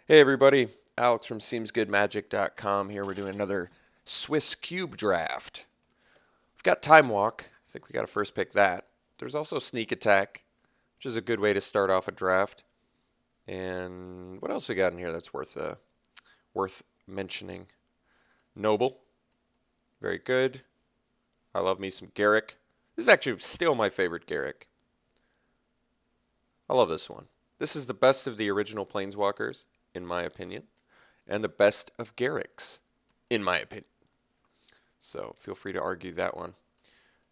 Hey everybody, Alex from SeemsGoodMagic.com here. We're doing another Swiss Cube draft. We've got Time Walk. I think we got to first pick that. There's also Sneak Attack, which is a good way to start off a draft. And what else we got in here that's worth mentioning? Noble, very good. I love me some Garrick. This is actually still my favorite Garrick. I love this one. This is the best of the original Planeswalkers, in my opinion, and the best of Garricks, in my opinion. So feel free to argue that one.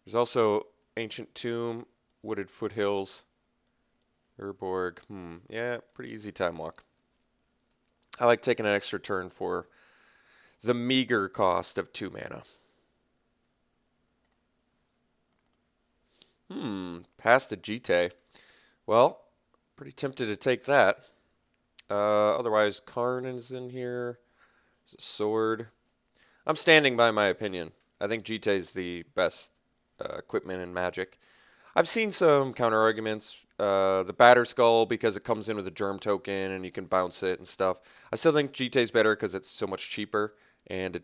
There's also Ancient Tomb, Wooded Foothills, Urborg. Yeah, pretty easy Time Walk. I like taking an extra turn for the meager cost of 2 mana. Past the Jite. Well, pretty tempted to take that. Otherwise, Karn is in here. There's a sword. I'm standing by my opinion. I think Jite is the best equipment in Magic. I've seen some counter arguments. The Batter Skull because it comes in with a germ token and you can bounce it and stuff. I still think Jite is better because it's so much cheaper and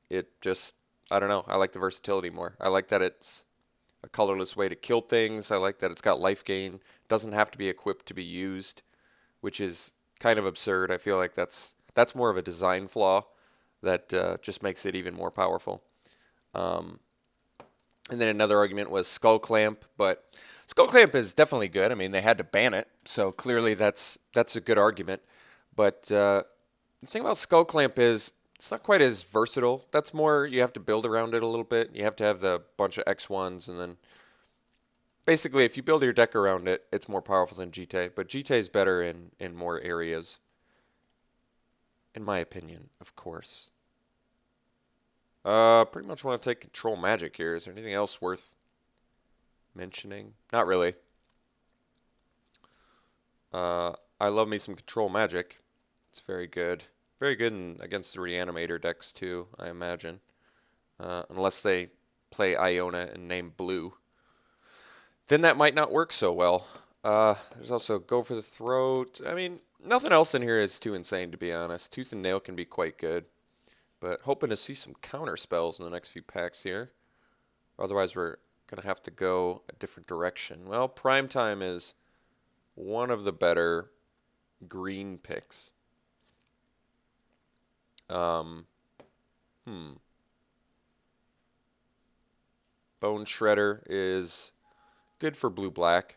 it just, I don't know. I like the versatility more. I like that it's a colorless way to kill things. I like that it's got life gain. It doesn't have to be equipped to be used, which is kind of absurd. I feel like that's more of a design flaw that just makes it even more powerful. Um, and then another argument was Skull Clamp, but Skull Clamp is definitely good. I mean, they had to ban it, so clearly that's a good argument. But the thing about Skull Clamp is it's not quite as versatile. That's more you have to build around it a little bit. You have to have the bunch of X1s, and then basically if you build your deck around it, it's more powerful than Jite. But Jite is better in more areas, in my opinion, of course. Pretty much want to take Control Magic here. Is there anything else worth mentioning? Not really. I love me some Control Magic. It's very good. Very good against the Reanimator decks too, I imagine. Unless they play Iona and name Blue. Then that might not work so well. There's also Go for the Throat. I mean, nothing else in here is too insane, to be honest. Tooth and Nail can be quite good. But hoping to see some counter spells in the next few packs here. Otherwise, we're going to have to go a different direction. Well, Primetime is one of the better green picks. Um, hmm. Bone Shredder is good for blue-black.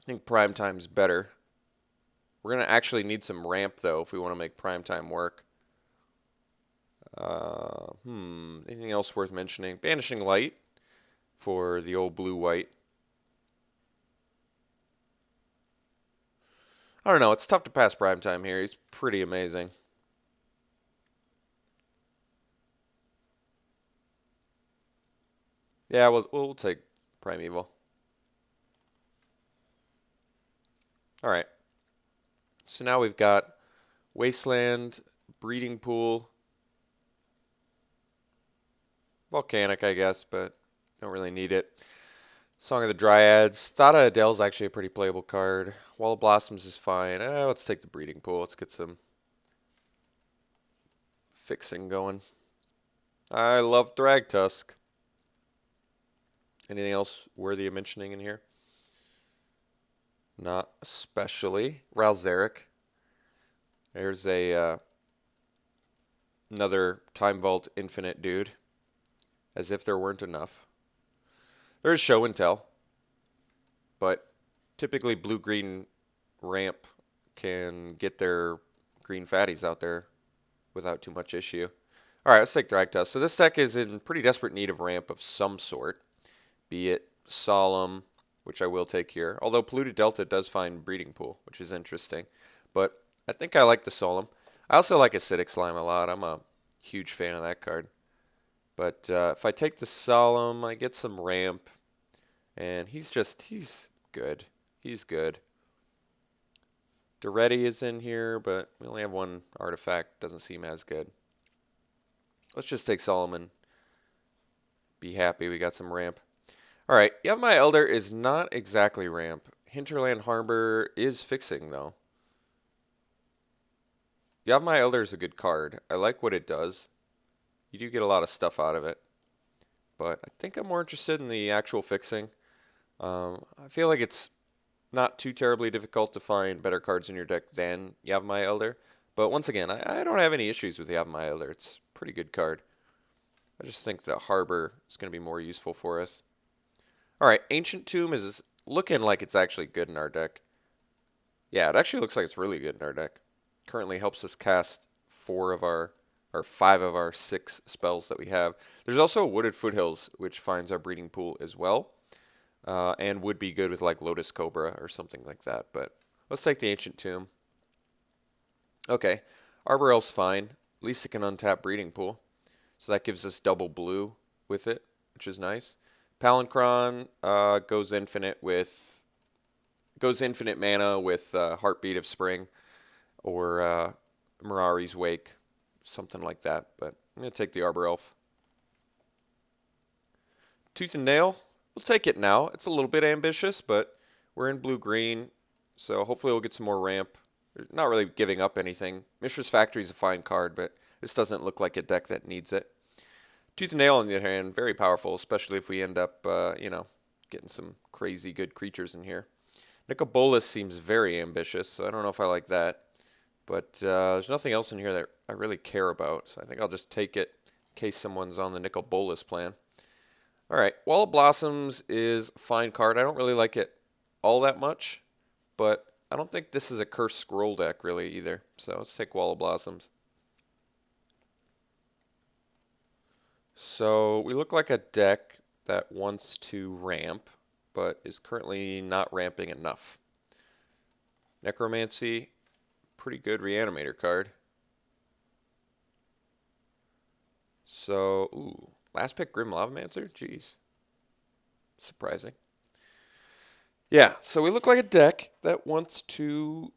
I think Primetime's better. We're going to actually need some ramp, though, if we want to make Primetime work. Anything else worth mentioning? Banishing Light for the old blue-white. I don't know. It's tough to pass Primetime here. He's pretty amazing. Yeah, we'll take Primeval. All right. So now we've got Wasteland, Breeding Pool, Volcanic, I guess, but don't really need it. Song of the Dryads. Thada Adele's actually a pretty playable card. Wall of Blossoms is fine. Let's take the Breeding Pool. Let's get some fixing going. I love Thragtusk. Anything else worthy of mentioning in here? Not especially. Ralzeric. There's a another Time Vault Infinite dude. As if there weren't enough. There's Show and Tell. But typically blue-green ramp can get their green fatties out there without too much issue. Alright, let's take Thragtusk. So this deck is in pretty desperate need of ramp of some sort. Be it Solemn, which I will take here. Although Polluted Delta does find Breeding Pool, which is interesting. But I think I like the Solemn. I also like Acidic Slime a lot. I'm a huge fan of that card. But if I take the Solemn, I get some ramp. And he's good. He's good. Duretti is in here, but we only have one artifact. Doesn't seem as good. Let's just take Solomon. Be happy we got some ramp. All right, Yavimaya Elder is not exactly ramp. Hinterland Harbor is fixing, though. Yavimaya Elder is a good card. I like what it does. You do get a lot of stuff out of it. But I think I'm more interested in the actual fixing. I feel like it's not too terribly difficult to find better cards in your deck than Yavimaya Elder. But once again, I don't have any issues with Yavimaya Elder. It's a pretty good card. I just think the Harbor is going to be more useful for us. Alright, Ancient Tomb is looking like it's actually good in our deck. Yeah, it actually looks like it's really good in our deck. Currently helps us cast 5 of our 6 spells that we have. There's also Wooded Foothills, which finds our breeding pool as well. And would be good with like Lotus Cobra or something like that. But let's take the Ancient Tomb. Okay, Arbor Elf's fine. At least it can untap breeding pool. So that gives us double blue with it, which is nice. Palancron goes infinite mana with Heartbeat of Spring or Mirari's Wake, something like that. But I'm going to take the Arbor Elf. Tooth and Nail, we'll take it now. It's a little bit ambitious, but we're in blue-green, so hopefully we'll get some more ramp. We're not really giving up anything. Mishra's Factory is a fine card, but this doesn't look like a deck that needs it. Tooth and Nail, on the other hand, very powerful, especially if we end up, getting some crazy good creatures in here. Nicol Bolas seems very ambitious, so I don't know if I like that. But there's nothing else in here that I really care about, so I think I'll just take it in case someone's on the Nicol Bolas plan. Alright, Wall of Blossoms is a fine card. I don't really like it all that much, but I don't think this is a Cursed Scroll deck really either. So let's take Wall of Blossoms. So we look like a deck that wants to ramp, but is currently not ramping enough. Necromancy, pretty good Reanimator card. So, ooh, last pick Grim Lavamancer? Jeez. Surprising. Yeah, so we look like a deck that wants to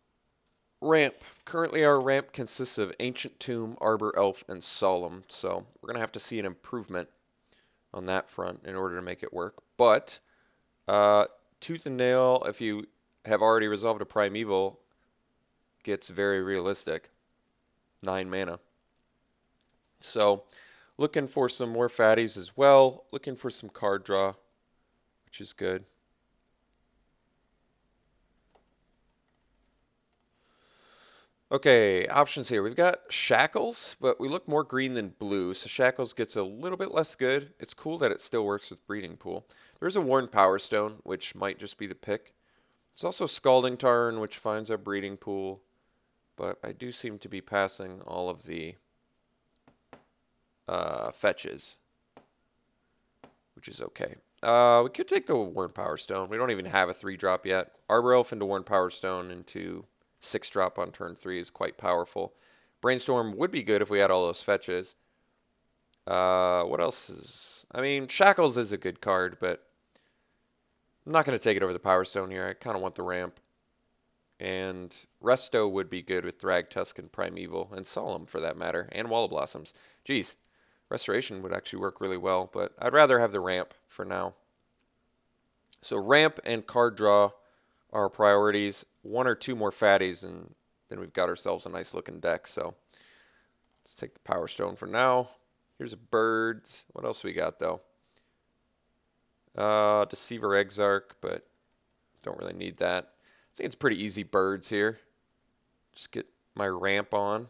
ramp. Currently our ramp consists of Ancient Tomb, Arbor Elf, and Solemn, so we're going to have to see an improvement on that front in order to make it work. But Tooth and Nail, if you have already resolved a Primeval, gets very realistic. 9 mana. So, looking for some more fatties as well. Looking for some card draw, which is good. Okay, options here. We've got Shackles, but we look more green than blue, so Shackles gets a little bit less good. It's cool that it still works with Breeding Pool. There's a Worn Power Stone, which might just be the pick. There's also Scalding Tarn, which finds our Breeding Pool, but I do seem to be passing all of the fetches, which is okay. We could take the Worn Power Stone. We don't even have a 3-drop yet. Arbor Elf into Worn Power Stone into 6-drop on turn 3 is quite powerful. Brainstorm would be good if we had all those fetches. What else is... I mean, Shackles is a good card, but I'm not going to take it over the Power Stone here. I kind of want the ramp. And Resto would be good with Thragtusk and Primeval, and Solemn for that matter, and Wall of Blossoms. Jeez, Restoration would actually work really well, but I'd rather have the ramp for now. So ramp and card draw are our priorities. 1 or 2 more fatties, and then we've got ourselves a nice looking deck. So let's take the Power Stone for now. Here's a Birds. What else we got though? Deceiver Exarch, but don't really need that. I think it's pretty easy Birds here. Just get my ramp on.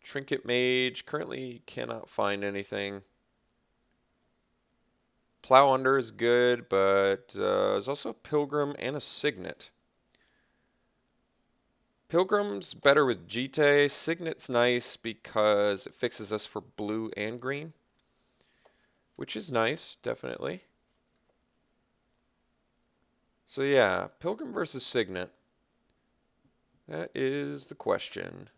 Trinket Mage, currently cannot find anything. Plow Under is good, but there's also a Pilgrim and a Signet. Pilgrim's better with Jite. Signet's nice because it fixes us for blue and green, which is nice, definitely. So yeah, Pilgrim versus Signet. That is the question.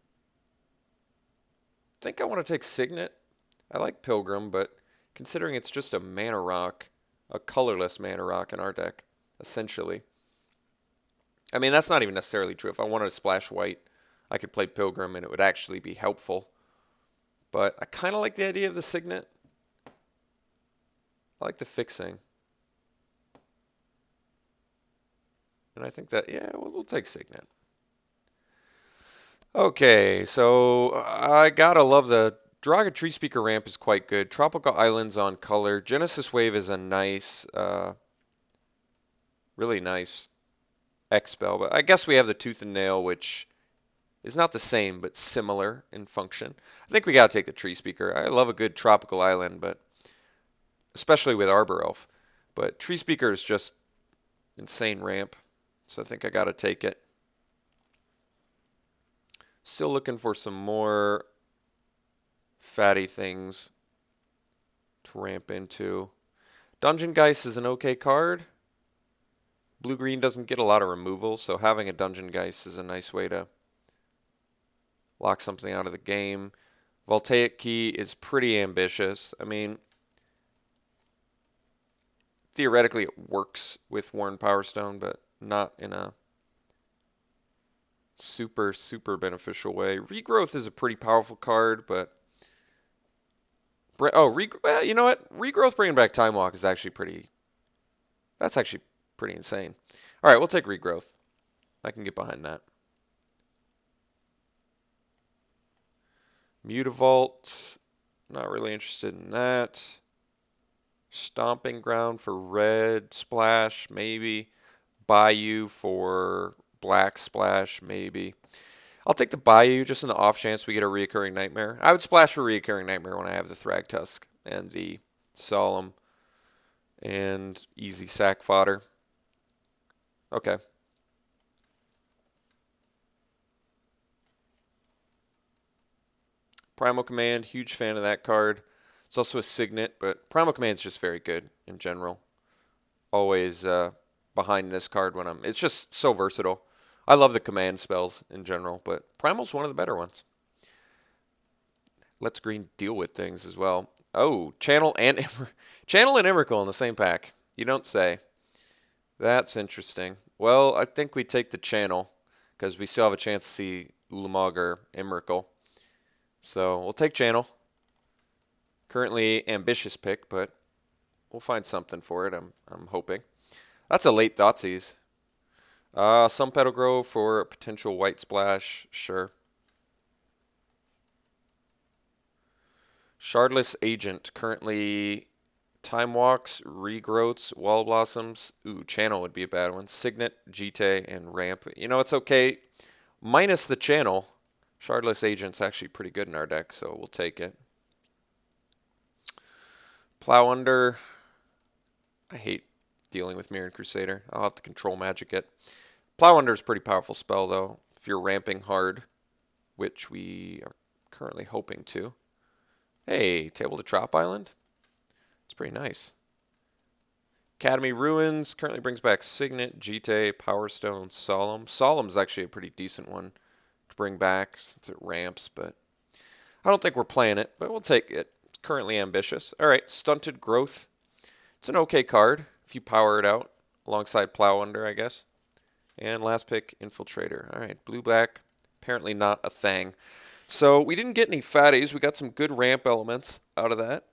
I think I want to take Signet. I like Pilgrim, but considering it's just a mana rock, a colorless mana rock in our deck, essentially. I mean, that's not even necessarily true. If I wanted to splash white, I could play Pilgrim and it would actually be helpful. But I kind of like the idea of the Signet. I like the fixing. And I think that, yeah, we'll take Signet. Okay, so I gotta love the Draga Tree Speaker ramp is quite good. Tropical Islands on color. Genesis Wave is a nice, really nice X spell. But I guess we have the Tooth and Nail, which is not the same, but similar in function. I think we gotta take the Tree Speaker. I love a good Tropical Island, but especially with Arbor Elf. But Tree Speaker is just insane ramp, so I think I gotta take it. Still looking for some more fatty things to ramp into. Dungeon Geist is an okay card. Blue-green doesn't get a lot of removal, so having a Dungeon Geist is a nice way to lock something out of the game. Voltaic Key is pretty ambitious. I mean, theoretically it works with Worn Power Stone, but not in a super, super beneficial way. Regrowth is a pretty powerful card, but well, you know what? Regrowth bringing back Time Walk is actually pretty. That's actually pretty insane. All right, we'll take Regrowth. I can get behind that. Mutavault, not really interested in that. Stomping Ground for red splash, maybe. Bayou for black splash, maybe. I'll take the Bayou just in the off chance we get a Reoccurring Nightmare. I would splash for Reoccurring Nightmare when I have the Thragtusk and the Solemn and easy sack fodder. Okay. Primal Command, huge fan of that card. It's also a Signet, but Primal Command is just very good in general. Always behind this card when it's just so versatile. I love the command spells in general, but Primal's one of the better ones. Let's green deal with things as well. Oh, Channel and Emrakul in the same pack. You don't say. That's interesting. Well, I think we take the Channel because we still have a chance to see Ulamog or Emrakul. So we'll take Channel. Currently ambitious pick, but we'll find something for it. I'm hoping. That's a late Thoughtseize. Some Petal Grove for a potential white splash, sure. Shardless Agent, currently Time Walks, Regrowths, Wall Blossoms. Ooh, Channel would be a bad one. Signet, Jite, and Ramp. You know, it's okay. Minus the Channel, Shardless Agent's actually pretty good in our deck, so we'll take it. Plow Under. I hate dealing with Mirran Crusader. I'll have to control magic it. Plow Under is a pretty powerful spell, though, if you're ramping hard, which we are currently hoping to. Hey, Table to Trop Island? It's pretty nice. Academy Ruins currently brings back Signet, Jite, Power Stone, Solemn. Solemn is actually a pretty decent one to bring back since it ramps, but I don't think we're playing it, but we'll take it. It's currently ambitious. All right, Stunted Growth. It's an okay card if you power it out alongside Plow Under, I guess. And last pick, Infiltrator. All right, blue-black, apparently not a thing. So we didn't get any fatties. We got some good ramp elements out of that.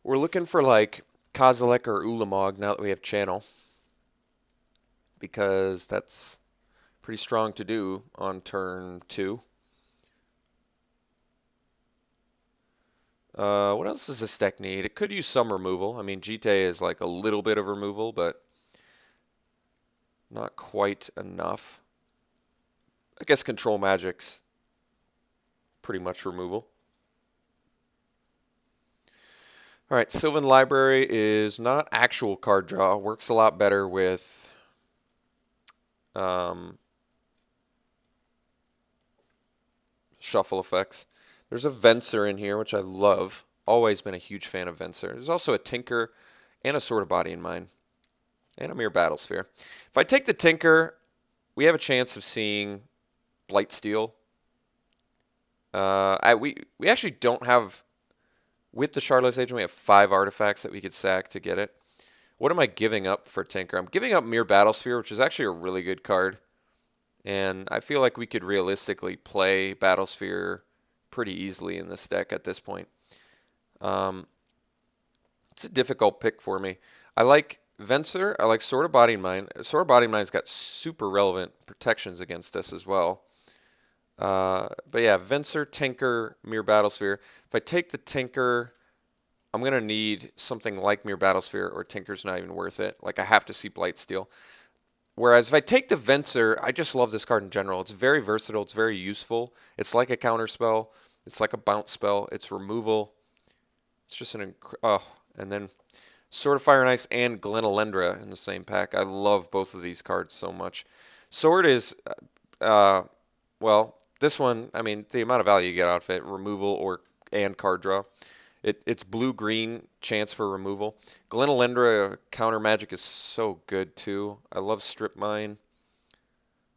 We're looking for like Kozilek or Ulamog now that we have Channel, because that's pretty strong to do on turn 2. What else does this deck need? It could use some removal. I mean, Jite is like a little bit of removal, but not quite enough. I guess Control Magic's pretty much removal. All right, Sylvan Library is not actual card draw. Works a lot better with shuffle effects. There's a Venser in here, which I love. Always been a huge fan of Venser. There's also a Tinker and a Sword of Body in Mind. And a Mere Battlesphere. If I take the Tinker, we have a chance of seeing Blightsteel. We actually don't have, with the Shardless Agent, we have 5 artifacts that we could sack to get it. What am I giving up for Tinker? I'm giving up Mere Battlesphere, which is actually a really good card. And I feel like we could realistically play Battlesphere pretty easily in this deck at this point. It's a difficult pick for me. I like Venser, I like Sword of Body and Mind. Sword of Body and Mind's got super relevant protections against us as well. But yeah, Venser, Tinker, Mere Battlesphere. If I take the Tinker, I'm going to need something like Mere Battlesphere, or Tinker's not even worth it. Like, I have to see Blightsteel. Whereas if I take the Venser, I just love this card in general. It's very versatile. It's very useful. It's like a counter spell. It's like a bounce spell. It's removal. It's just oh, and then Sword of Fire and Ice and Glenalendra in the same pack. I love both of these cards so much. Sword is, well, this one, I mean, the amount of value you get out of it, removal and card draw. It's blue-green chance for removal. Glenalendra counter magic is so good too. I love Strip Mine.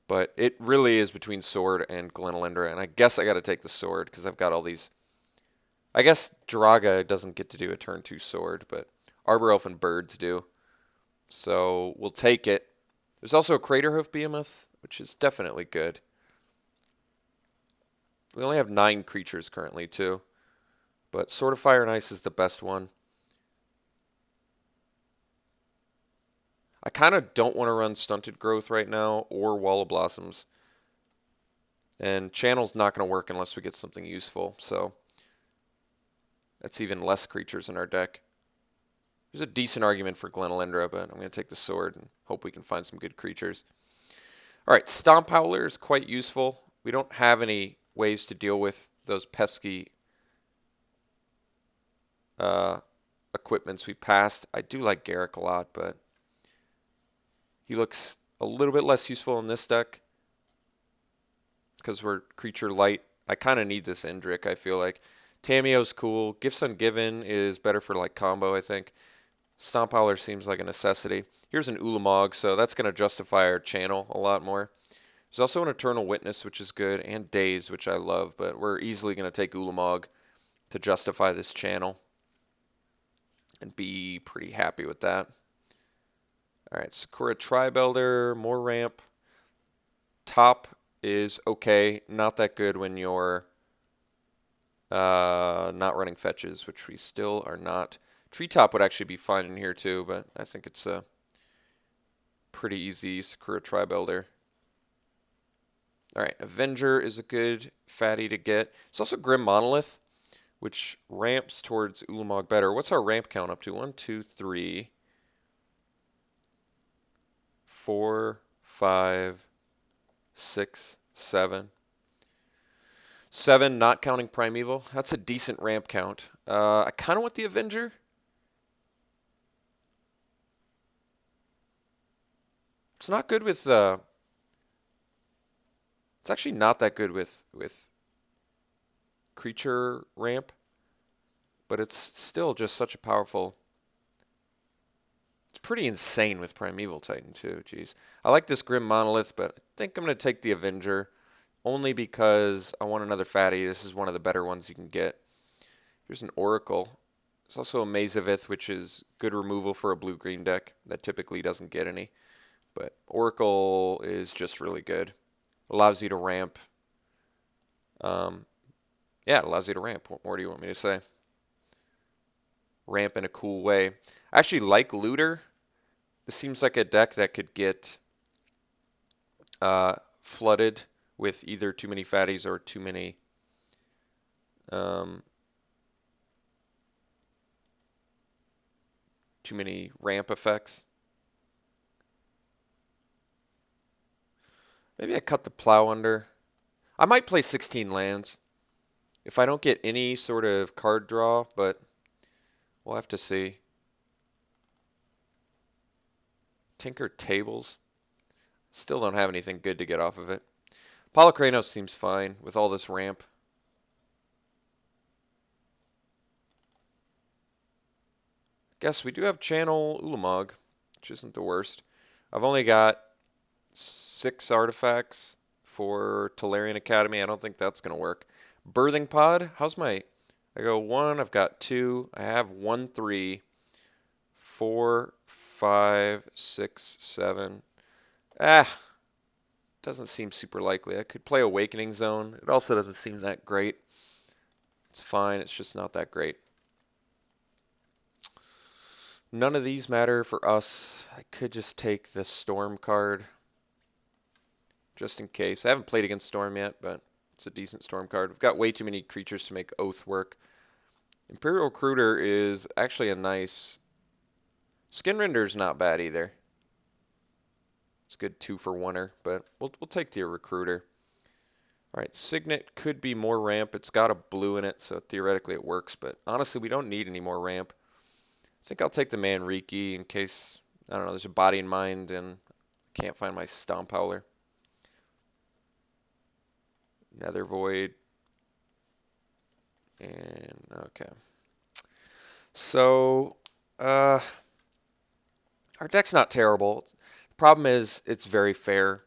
But it really is between Sword and Glenalendra, and I guess I got to take the Sword because I've got all these. I guess Draga doesn't get to do a turn 2 Sword, but Arbor Elf and Birds do. So we'll take it. There's also a Craterhoof Behemoth, which is definitely good. We only have 9 creatures currently too. But Sword of Fire and Ice is the best one. I kind of don't want to run Stunted Growth right now or Wall of Blossoms. And Channel's not going to work unless we get something useful. So that's even less creatures in our deck. There's a decent argument for Glenalendra, but I'm going to take the Sword and hope we can find some good creatures. All right, Stomp Howler is quite useful. We don't have any ways to deal with those pesky equipments we passed. I do like Garrick a lot, but he looks a little bit less useful in this deck because we're creature light. I kind of need this Indrik, I feel like. Tamiyo's cool. Gifts Ungiven is better for like combo, I think. Stomp Howler seems like a necessity. Here's an Ulamog, so that's going to justify our channel a lot more. There's also an Eternal Witness, which is good, and Daze, which I love, but we're easily going to take Ulamog to justify this channel and be pretty happy with that. All right, Sakura Tribelder, more ramp. Top is okay, not that good when you're not running fetches, which we still are not. Treetop would actually be fine in here too, but I think it's a pretty easy Sakura Tribelder. All right, Avenger is a good fatty to get. It's also Grim Monolith, which ramps towards Ulamog better. What's our ramp count up to? 1, 2, 3, 4, 5, 6, 7. 7, not counting Primeval. That's a decent ramp count. I kind of want the Avenger. It's not good with... it's actually not that good with creature ramp, but it's still just such a powerful... It's pretty insane with Primeval Titan too, jeez. I like this Grim Monolith, but I think I'm going to take the Avenger, only because I want another fatty. This is one of the better ones you can get. Here's an Oracle. There's also a Mazavith, which is good removal for a blue-green deck that typically doesn't get any. But Oracle is just really good. Allows you to ramp. Yeah, it allows you to ramp. What more do you want me to say? Ramp in a cool way. I actually like Looter. This seems like a deck that could get flooded with either too many fatties or too many ramp effects. Maybe I cut the Plow under. I might play 16 lands if I don't get any sort of card draw, but we'll have to see. Tinker Tables. Still don't have anything good to get off of it. Polykranos seems fine with all this ramp. Guess we do have Channel Ulamog, which isn't the worst. I've only got 6 artifacts for Tolarian Academy. I don't think that's going to work. Birthing Pod. How's my... I go 1. I've got 2. I have 1, 3, 4, 5, 6, 7. Doesn't seem super likely. I could play Awakening Zone. It also doesn't seem that great. It's fine. It's just not that great. None of these matter for us. I could just take the Storm card just in case. I haven't played against Storm yet, but it's a decent Storm card. We've got way too many creatures to make Oath work. Imperial Recruiter is actually a nice... Skinrender's not bad either. It's a good 2-for-1er, but we'll take the Recruiter. Alright, Signet could be more ramp. It's got a blue in it, so theoretically it works, but honestly we don't need any more ramp. I think I'll take the Manriki in case, I don't know, there's a Body and Mind and I can't find my Stomp Howler. Nether Void. And, okay. So, our deck's not terrible. The problem is it's very fair,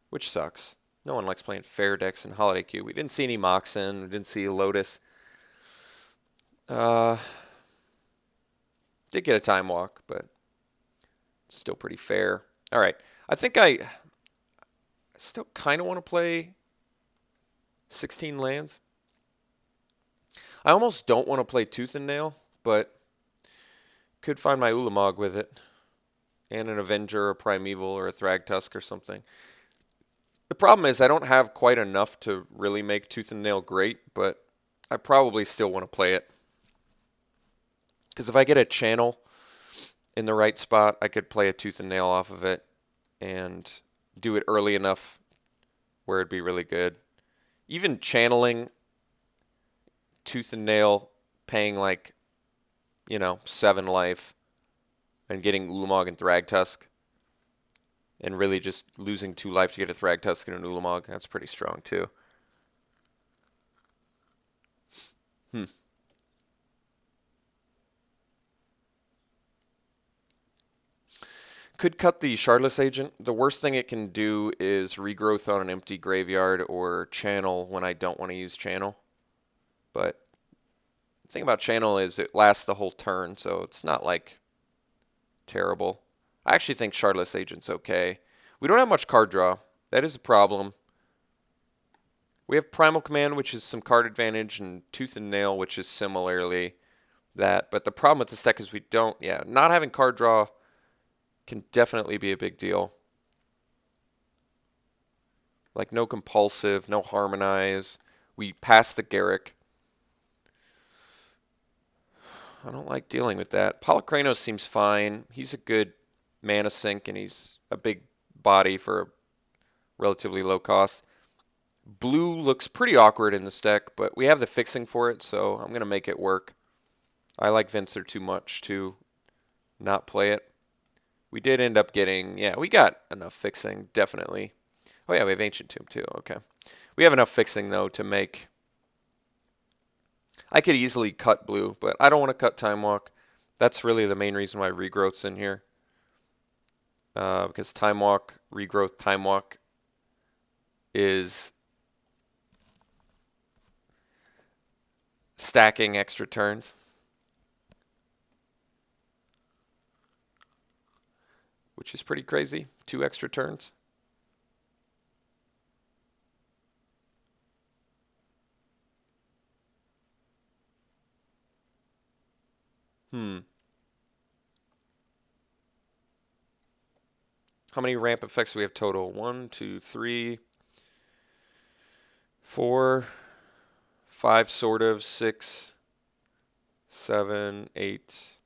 which sucks. No one likes playing fair decks in Holiday Queue. We didn't see any Moxen. We didn't see Lotus. Did get a Time Walk, but it's still pretty fair. All right. I think I still kind of want to play 16 lands. I almost don't want to play Tooth and Nail, but could find my Ulamog with it. And an Avenger, a Primeval, or a Thragtusk or something. The problem is I don't have quite enough to really make Tooth and Nail great, but I probably still want to play it. Because if I get a channel in the right spot, I could play a Tooth and Nail off of it and do it early enough where it'd be really good. Even channeling Tooth and Nail, paying like, 7 life, and getting Ulamog and Thragtusk, and really just losing 2 life to get a Thragtusk and an Ulamog, that's pretty strong too. Could cut the Shardless Agent. The worst thing it can do is regrowth on an empty graveyard or channel when I don't want to use channel. But the thing about channel is it lasts the whole turn, so it's not like terrible. I actually think Shardless Agent's okay. We don't have much card draw. That is a problem. We have Primal Command, which is some card advantage, and Tooth and Nail, which is similarly that. But the problem with this deck is we don't, not having card draw can definitely be a big deal. Like no Compulsive, no Harmonize. We pass the Garrick. I don't like dealing with that. Polychronos seems fine. He's a good mana sink, and he's a big body for a relatively low cost. Blue looks pretty awkward in this deck, but we have the fixing for it, so I'm going to make it work. I like Venser too much to not play it. We did end up getting, we got enough fixing, definitely. Oh yeah, we have Ancient Tomb too, okay. We have enough fixing, though, to make... I could easily cut blue, but I don't want to cut Time Walk. That's really the main reason why Regrowth's in here. Because Time Walk, Regrowth, Time Walk is stacking extra turns. Which is pretty crazy. 2 extra turns. How many ramp effects do we have total? 1, 2, 3, 4, 5 sort of, 6, 7, 8. It's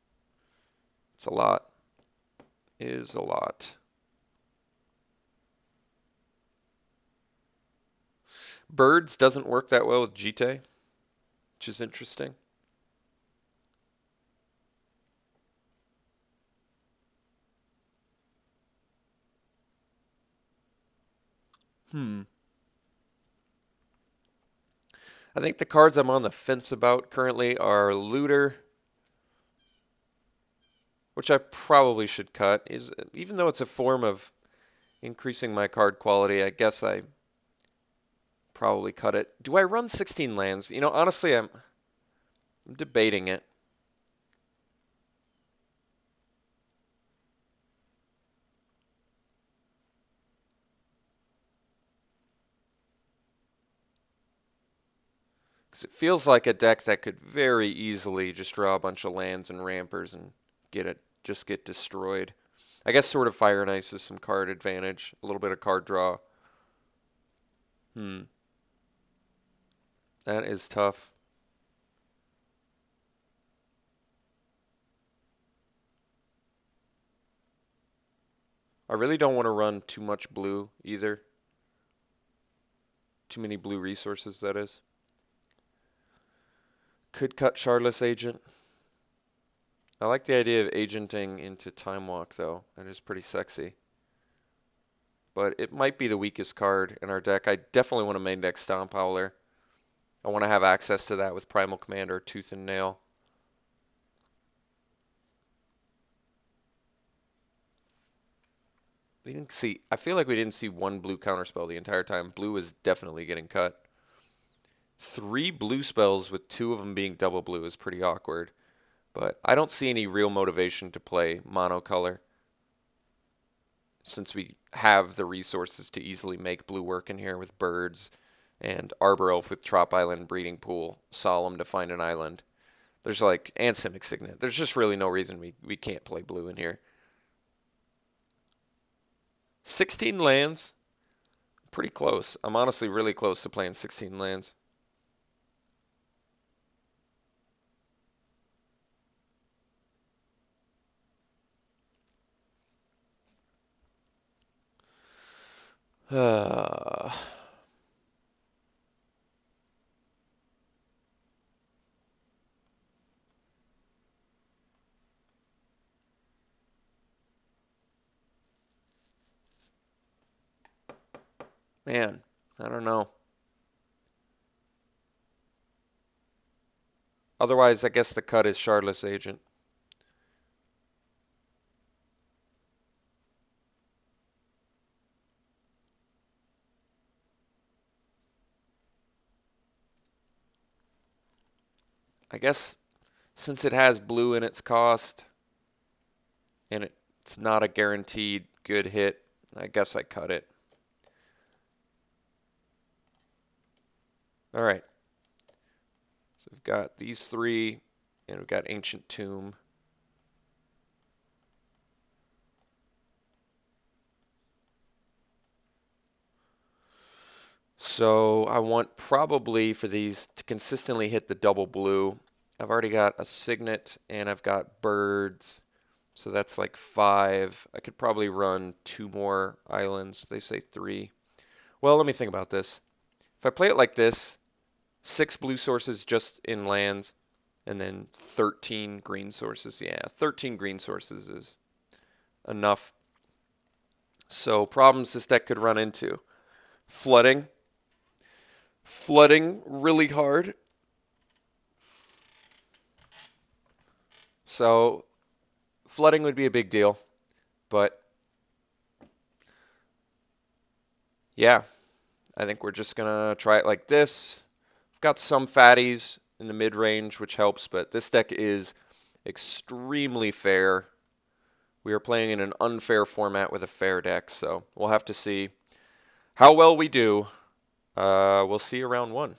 a lot. Is a lot. Birds doesn't work that well with Jite, which is interesting. I think the cards I'm on the fence about currently are Looter, which I probably should cut. Even though it's a form of increasing my card quality, I guess I probably cut it. Do I run 16 lands? Honestly, I'm debating it. Because it feels like a deck that could very easily just draw a bunch of lands and rampers and just get destroyed. I guess Sword of Fire and Ice is some card advantage, a little bit of card draw. That is tough. I really don't want to run too much blue either. Too many blue resources, that is. Could cut Shardless Agent. I like the idea of agenting into Time Walk, though. That is pretty sexy. But it might be the weakest card in our deck. I definitely want to main deck Stomp Howler. I want to have access to that with Primal Commander, Tooth and Nail. We didn't see. I feel like we didn't see one blue counterspell the entire time. Blue is definitely getting cut. 3 blue spells with 2 of them being double blue is pretty awkward. But I don't see any real motivation to play monocolor, since we have the resources to easily make blue work in here with birds and Arbor Elf with Trop Island, Breeding Pool, Solemn to find an island. There's like, and Simic Signet. There's just really no reason we can't play blue in here. 16 lands? Pretty close. I'm honestly really close to playing 16 lands. Man, I don't know. Otherwise, I guess the cut is Shardless Agent. I guess since it has blue in its cost and it's not a guaranteed good hit, I guess I cut it. All right. So we've got these 3, and we've got Ancient Tomb. So I want probably for these to consistently hit the double blue. I've already got a Signet, and I've got birds. So that's like 5. I could probably run 2 more islands. They say 3. Well, let me think about this. If I play it like this, 6 blue sources just in lands, and then 13 green sources. Yeah, 13 green sources is enough. So problems this deck could run into. Flooding. Flooding really hard. So flooding would be a big deal. But yeah, I think we're just going to try it like this. I've got some fatties in the mid-range, which helps, but this deck is extremely fair. We are playing in an unfair format with a fair deck, so we'll have to see how well we do. We'll see you round 1.